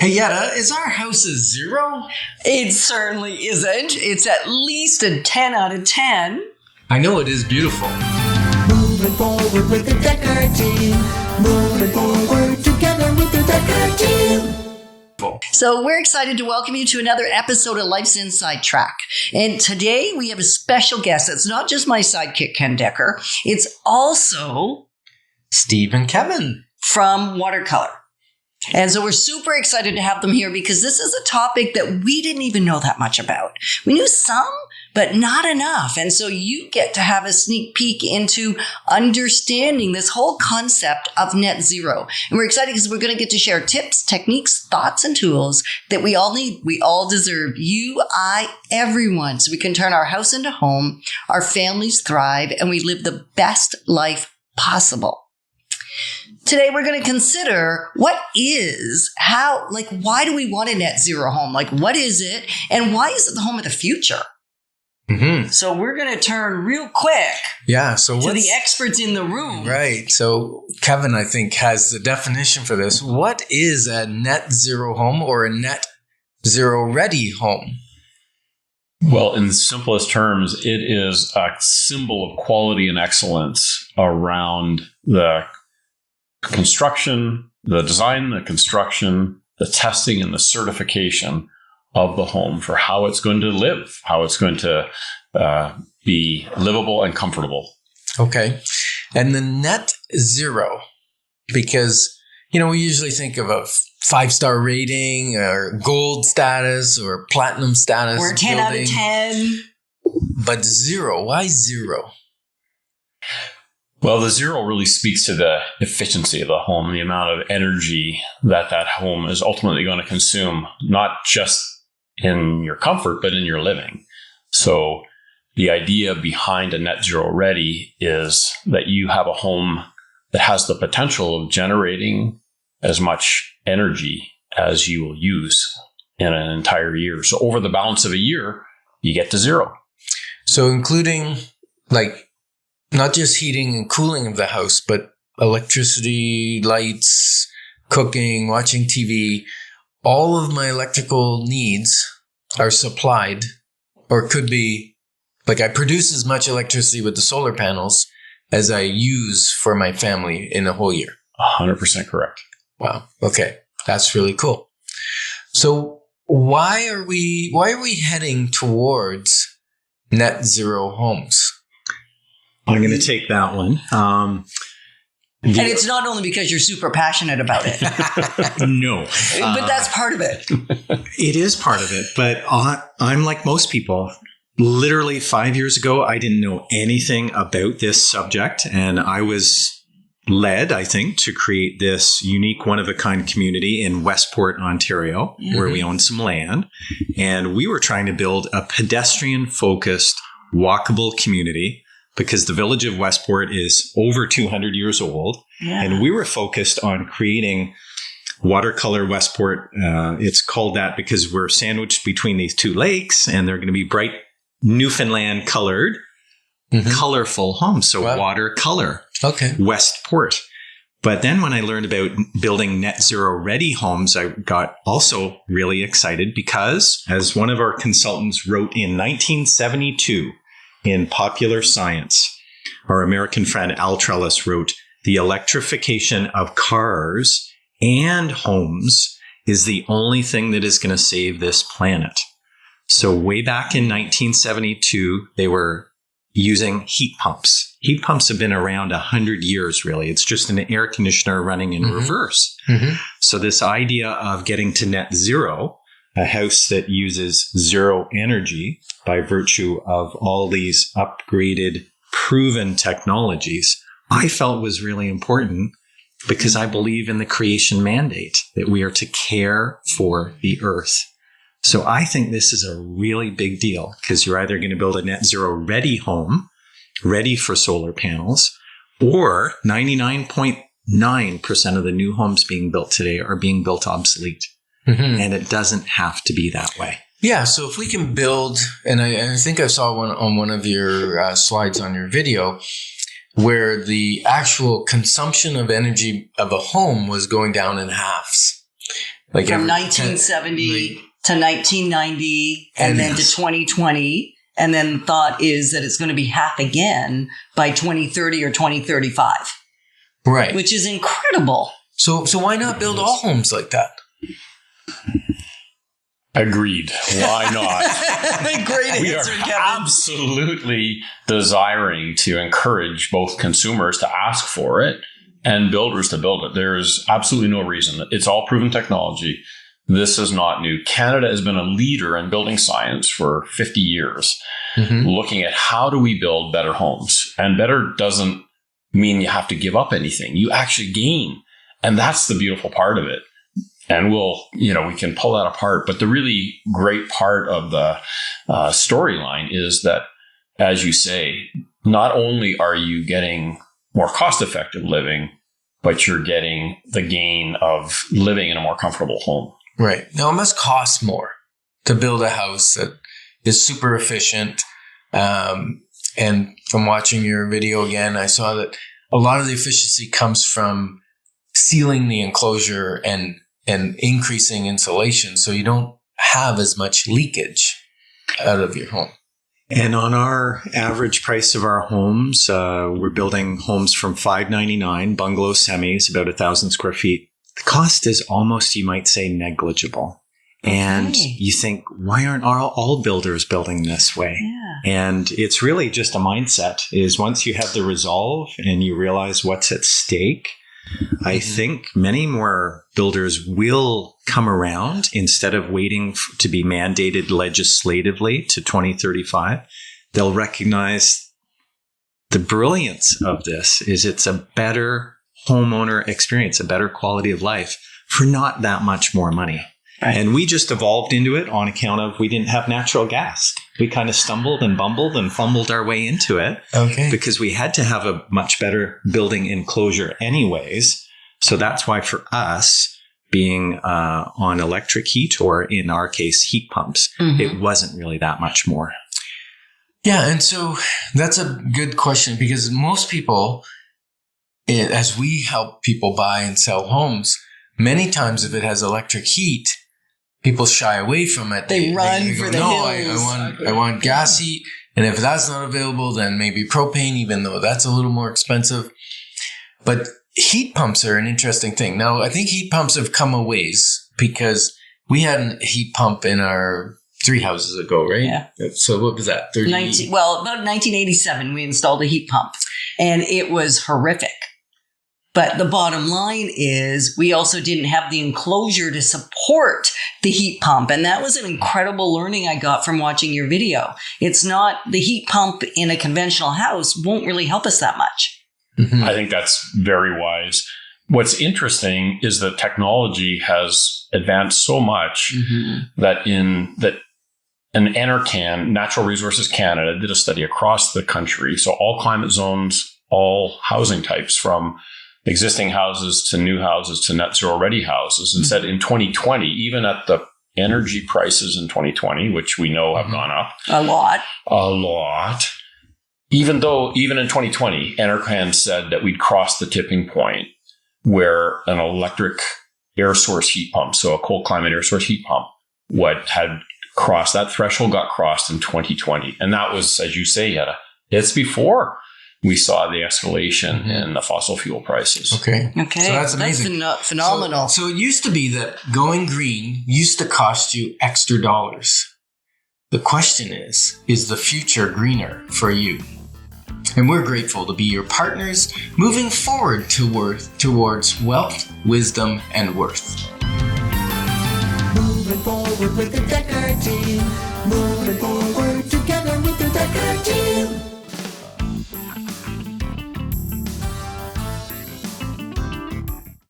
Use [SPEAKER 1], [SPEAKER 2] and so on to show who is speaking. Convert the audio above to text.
[SPEAKER 1] Hey, Yetta, is our house a 0?
[SPEAKER 2] It certainly isn't. It's at least a 10 out of 10.
[SPEAKER 1] I know it is beautiful.
[SPEAKER 3] Moving forward with the Decker team. Moving forward together with the Decker team.
[SPEAKER 2] So we're excited to welcome you to another episode of Life's Inside Track. And today we have a special guest. It's not just my sidekick, Ken Decker. It's also
[SPEAKER 1] Steve and Kevin
[SPEAKER 2] from Watercolor. And so we're super excited to have them here because this is a topic that we didn't even know that much about. We knew some, but not enough. And so you get to have a sneak peek into understanding this whole concept of net zero. And we're excited because we're going to get to share tips, techniques, thoughts, and tools that we all need. We all deserve. You, I, everyone. So we can turn our house into home, our families thrive, and we live the best life possible. Today, we're going to consider why do we want a net zero home? Like, what is it? And why is it the home of the future?
[SPEAKER 1] Mm-hmm.
[SPEAKER 2] So we're going to turn real quick to the experts in the room.
[SPEAKER 1] Right. So Kevin, I think, has the definition for this. What is a net zero home or a net zero ready home?
[SPEAKER 4] Well, in the simplest terms, it is a symbol of quality and excellence around the construction, the design, the construction, the testing, and the certification of the home for how it's going to live, how it's going to be livable and comfortable.
[SPEAKER 1] Okay. And the net zero, because, we usually think of a 5-star rating or gold status or platinum status.
[SPEAKER 2] Or 10 out of 10.
[SPEAKER 1] But zero, why zero?
[SPEAKER 4] Well, the zero really speaks to the efficiency of the home, the amount of energy that home is ultimately going to consume, not just in your comfort, but in your living. So the idea behind a net zero ready is that you have a home that has the potential of generating as much energy as you will use in an entire year. So over the balance of a year, you get to zero.
[SPEAKER 1] So including not just heating and cooling of the house, but electricity, lights, cooking, watching TV, all of my electrical needs are supplied, or could be, I produce as much electricity with the solar panels as I use for my family in a whole year.
[SPEAKER 4] 100% correct.
[SPEAKER 1] Wow. Okay. That's really cool. So why are we heading towards net zero homes?
[SPEAKER 5] I'm going to take that one.
[SPEAKER 2] And it's not only because you're super passionate about it.
[SPEAKER 5] No.
[SPEAKER 2] But that's part of it.
[SPEAKER 5] It is part of it. But I'm like most people. Literally 5 years ago, I didn't know anything about this subject. And I was led, I think, to create this unique one-of-a-kind community in Westport, Ontario, where we own some land. And we were trying to build a pedestrian-focused, walkable community, because the village of Westport is over 200 years old. Yeah. And we were focused on creating Watercolor Westport. It's called that because we're sandwiched between these two lakes, and they're going to be bright Newfoundland colored, colorful homes. So Watercolor Westport. But then when I learned about building net zero ready homes, I got also really excited because, as one of our consultants wrote in 1972, in Popular Science, our American friend Al Trellis wrote, "The electrification of cars and homes is the only thing that is going to save this planet." So way back in 1972, they were using heat pumps. Heat pumps have been around 100 years, really. It's just an air conditioner running in reverse. So this idea of getting to net zero, a house that uses zero energy by virtue of all these upgraded, proven technologies, I felt was really important because I believe in the creation mandate that we are to care for the earth. So I think this is a really big deal because you're either going to build a net zero ready home, ready for solar panels, or 99.9% of the new homes being built today are being built obsolete. And it doesn't have to be that way.
[SPEAKER 1] Yeah. So if we can build, and I think I saw one on one of your slides on your video, where the actual consumption of energy of a home was going down in halves. Like
[SPEAKER 2] from 1970 to 1990 and then to 2020. And then the thought is that it's going to be half again by 2030 or 2035.
[SPEAKER 1] Right.
[SPEAKER 2] Which is incredible.
[SPEAKER 1] So why not build all homes like that?
[SPEAKER 4] Agreed. Why not?
[SPEAKER 2] Great
[SPEAKER 4] We are
[SPEAKER 2] answer, Kevin.
[SPEAKER 4] absolutely desiring to encourage both consumers to ask for it and builders to build it. There's absolutely no reason. It's all proven technology. This is not new. Canada has been a leader in building science for 50 years, looking at how do we build better homes. And better doesn't mean you have to give up anything. You actually gain. And that's the beautiful part of it. And we can pull that apart. But the really great part of the storyline is that, as you say, not only are you getting more cost-effective living, but you're getting the gain of living in a more comfortable home.
[SPEAKER 1] Right. Now, it must cost more to build a house that is super efficient. And from watching your video again, I saw that a lot of the efficiency comes from sealing the enclosure and increasing insulation, so you don't have as much leakage out of your home.
[SPEAKER 5] And on our average price of our homes, we're building homes from $599, bungalow semis, about 1,000 square feet. The cost is almost, you might say, negligible. And you think, why aren't all builders building this way?
[SPEAKER 2] Yeah.
[SPEAKER 5] And it's really just a mindset, is once you have the resolve and you realize what's at stake, I think many more builders will come around instead of waiting to be mandated legislatively to 2035. They'll recognize the brilliance of this is it's a better homeowner experience, a better quality of life for not that much more money. Right. And we just evolved into it on account of we didn't have natural gas. We kind of stumbled and bumbled and fumbled our way into it because we had to have a much better building enclosure anyways. So that's why for us, being on electric heat, or in our case, heat pumps, it wasn't really that much more.
[SPEAKER 1] Yeah. And so that's a good question, because most people, as we help people buy and sell homes, many times if it has electric heat, people shy away from it.
[SPEAKER 2] They run for the hills.
[SPEAKER 1] I want gas heat. And if that's not available, then maybe propane, even though that's a little more expensive. But heat pumps are an interesting thing. Now, I think heat pumps have come a ways, because we had a heat pump in our 3 houses ago, right?
[SPEAKER 2] Yeah.
[SPEAKER 1] So what was that?
[SPEAKER 2] About 1987, we installed a heat pump, and it was horrific. But the bottom line is we also didn't have the enclosure to support the heat pump. And that was an incredible learning I got from watching your video. It's not the heat pump in a conventional house won't really help us that much.
[SPEAKER 4] I think that's very wise. What's interesting is that technology has advanced so much that an NRCan, Natural Resources Canada, did a study across the country. So all climate zones, all housing types, from existing houses to new houses to net zero ready houses, and said in 2020, even at the energy prices in 2020, which we know have gone up
[SPEAKER 2] a lot,
[SPEAKER 4] even in 2020, NRCan said that we'd crossed the tipping point where an electric air source heat pump, so a cold climate air source heat pump, that threshold got crossed in 2020. And that was, as you say, Yetta, it's before we saw the escalation in the fossil fuel prices.
[SPEAKER 1] Okay.
[SPEAKER 2] So
[SPEAKER 1] that's amazing.
[SPEAKER 2] That's phenomenal.
[SPEAKER 1] So it used to be that going green used to cost you extra dollars. The question is the future greener for you? And we're grateful to be your partners moving forward towards wealth, wisdom, and worth.
[SPEAKER 3] Moving forward with the Decker team. Moving forward